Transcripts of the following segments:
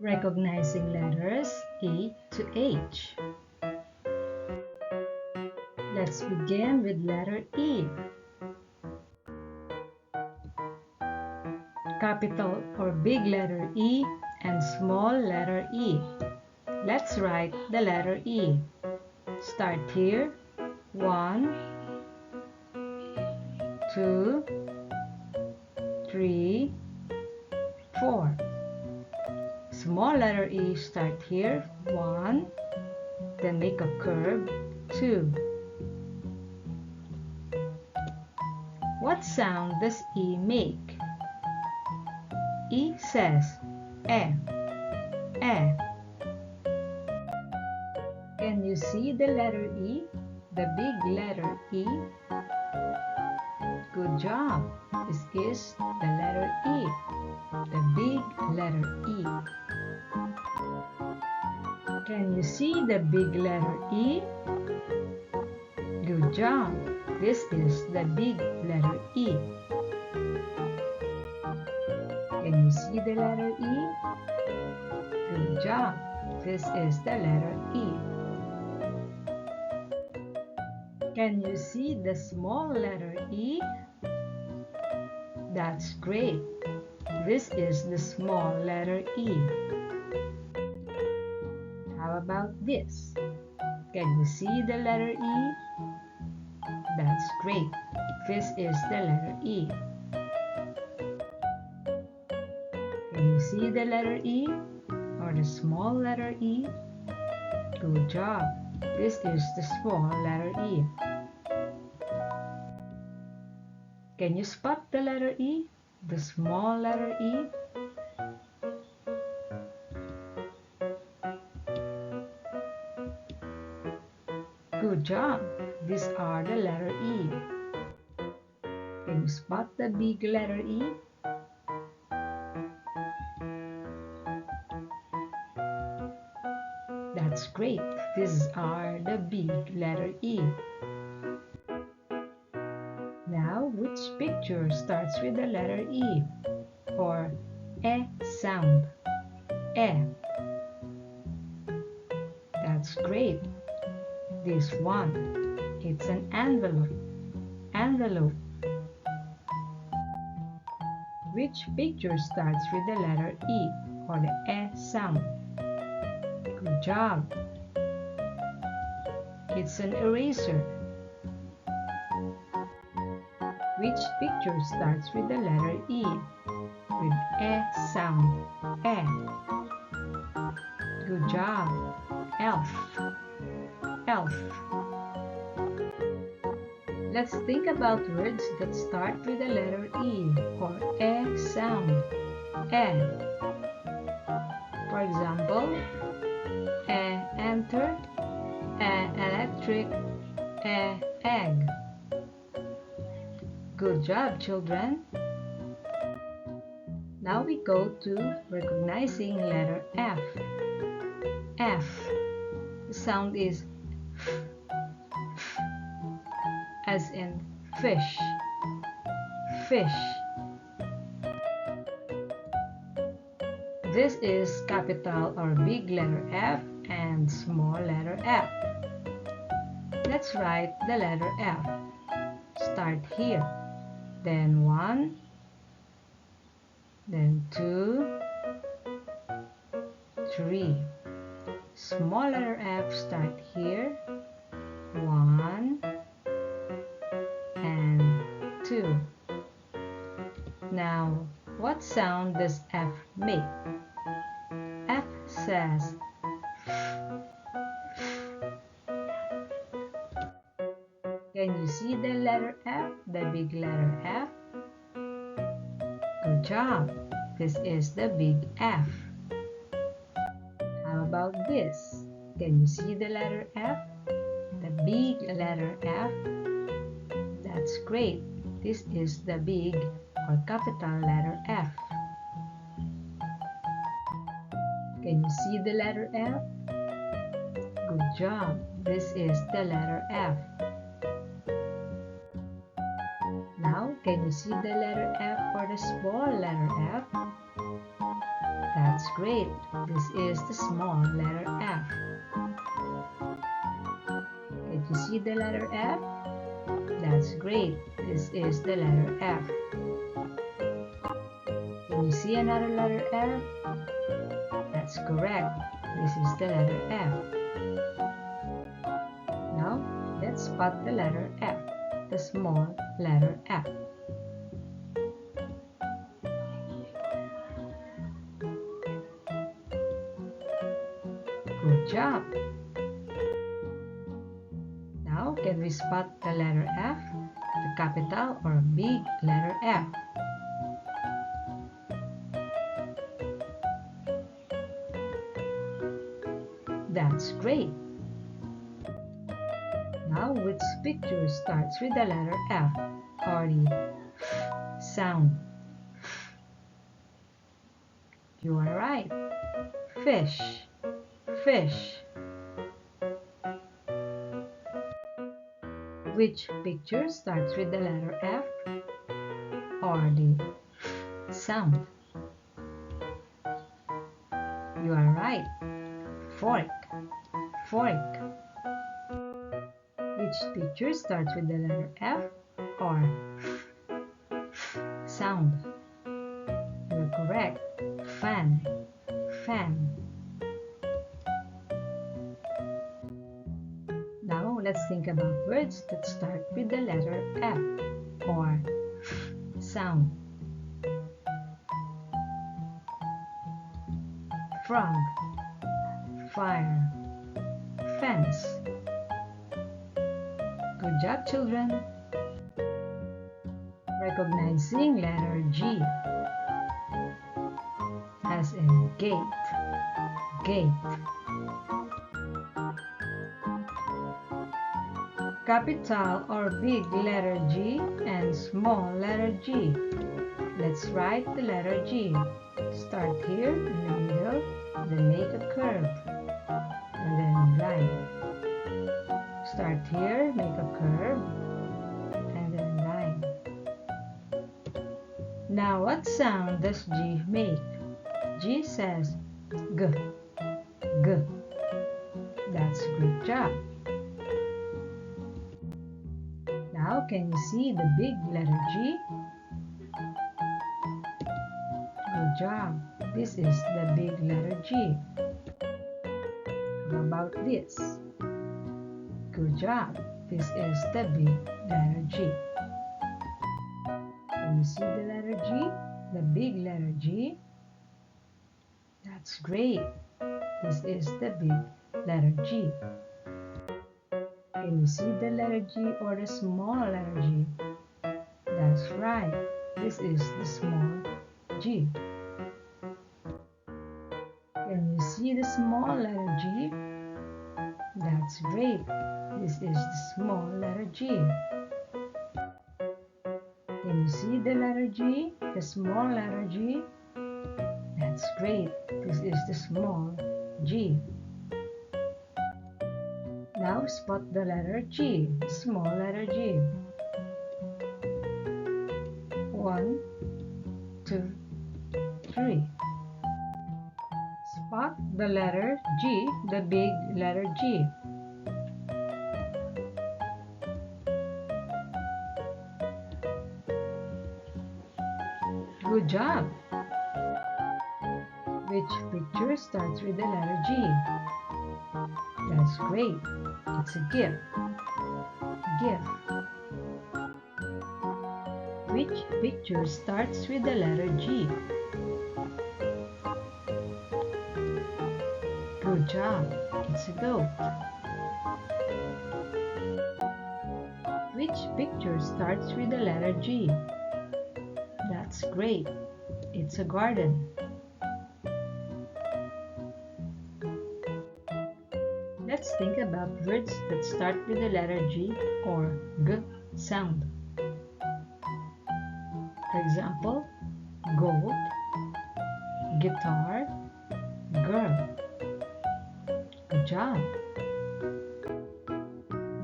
Recognizing letters E to H. Let's begin with letter E. Capital or big letter E and small letter E. Let's write the letter E. Start here. 1, 2, 3, 4. Small letter E start here. 1, then make a curve. 2. What sound does E make? E says eh, eh. Can you see the letter E? The big letter E? Good job. This is the letter E. The big letter E. Can you see the big letter E? Good job. This is the big letter E. Can you see the letter E? Good job. This is the letter E. Can you see the small letter E? That's great. This is the small letter E. How about this? Can you see the letter E? That's great. This is the letter E. Can you see the letter E or the small letter E? Good job. This is the small letter E. Can you spot the letter E? The small letter E? Good job. These are the letter E. Can you spot the big letter E? That's great. These are the big letter E. Now, which picture starts with the letter E or E sound? E. That's great. This one, it's an envelope. Envelope. Which picture starts with the letter E or the E sound? Good job. It's an eraser. Which picture starts with the letter E with E sound? E. Good job. Elf. Elf. Let's think about words that start with the letter E or E sound. E. For example, E enter, E electric, E egg. Good job, children. Now we go to recognizing letter F. F. The sound is as in fish. Fish. This is capital or big letter F and small letter F. Let's write the letter F. Start here. Then 1, then 2, 3. Small letter F start here. 1 and 2. Now, what sound does F make? F says Can you see the letter F, the big letter F? Good job. This is the big F. How about this? Can you see the letter F? The big letter F? That's great. This is the big or capital letter F. Can you see the letter F? Good job. This is the letter F. Now, can you see the letter F or the small letter F? That's great. This is the small letter F. Can you see the letter F? That's great. This is the letter F. Can you see another letter F? That's correct. This is the letter F. Now, let's spot the letter F, the small letter F. Good job. Now, can we spot the letter F, the capital or big letter F? That's great. Now, which picture starts with the letter F or the sound? You are right. Fish. Fish. Which picture starts with the letter F or the sound? You are right. Fork. Fork. Which picture starts with the letter F or sound? You're correct. Fan. Fan. Now let's think about words that start with the letter F or sound. Frog. Fire. Fence. Good job, children. Recognizing letter G as in gate. Gate. Capital or big letter G and small letter G. Let's write the letter G. Start here in the middle, then make a curve, and then line. Start here, make a curve, and then line. Now what sound does G make? G says G. G. That's a great job. Now can you see the big letter G? Good job. This is the big letter G. How about this? Good job. This is the big letter G. Can you see the letter G? The big letter G? That's great. This is the big letter G. Can you see the letter G or the small letter G? That's right. This is the small G. Can you see the small letter G? That's great. This is the small letter G. Can you see the letter G? The small letter G? That's great. This is the small G. Now spot the letter G, the small letter G. 1, 2, 3. Spot the letter G, the big letter G. Good job. Which picture starts with the letter G? That's great. It's a gift. Gift. Which picture starts with the letter G? Good job. It's a goat. Which picture starts with the letter G? That's great. It's a garden. Let's think about words that start with the letter G or G sound. For example, goat, guitar, girl. Good job.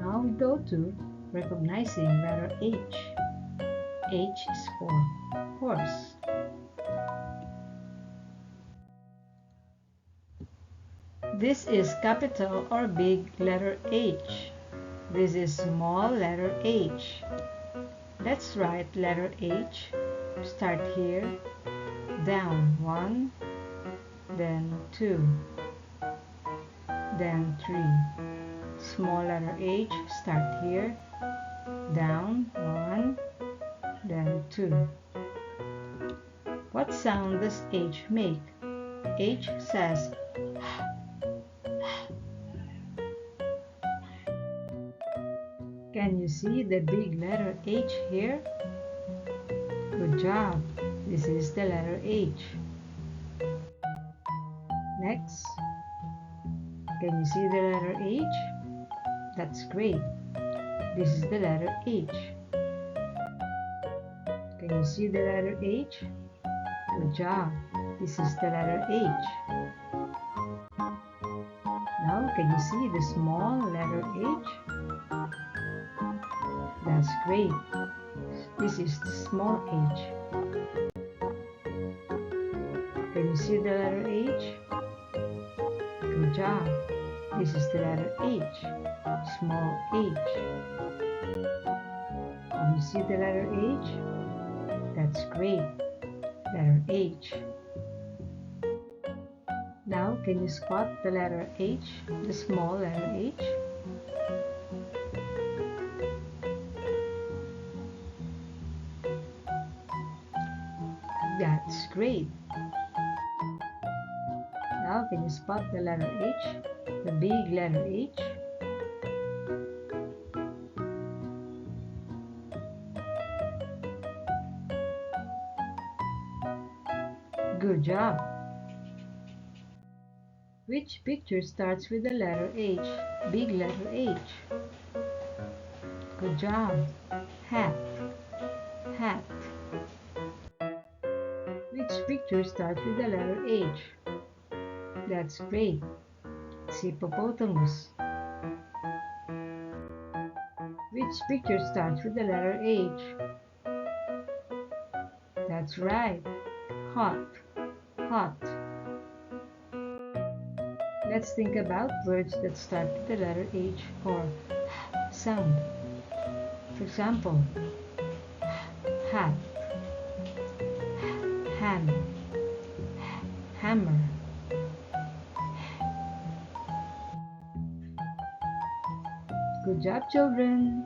Now we go to recognizing letter H. H is for horse. This is capital or big letter H. This is small letter H. Let's write letter H. Start here. Down 1, then 2, then 3. Small letter H. Start here. Down 1, then 2. What sound does H make? H says Can you see the big letter H here? Good job. This is the letter H. Next. Can you see the letter H? That's great. This is the letter H. Can you see the letter H? Good job. This is the letter H. Now, can you see the small letter H? That's great. This is the small h. Can you see the letter H? Good job. This is the letter H, small h. Can you see the letter H? That's great. Letter H. Now, can you spot the letter H, the small letter H? That's great. Now, can you spot the letter H, the big letter H? Good job. Which picture starts with the letter H, big letter H? Good job. Hat, hat. Which picture starts with the letter H? That's great. Hippopotamus. Which picture starts with the letter H? That's right. Hot, hot. Let's think about words that start with the letter H or sound. For example, hat, hand, hammer. Good job, children!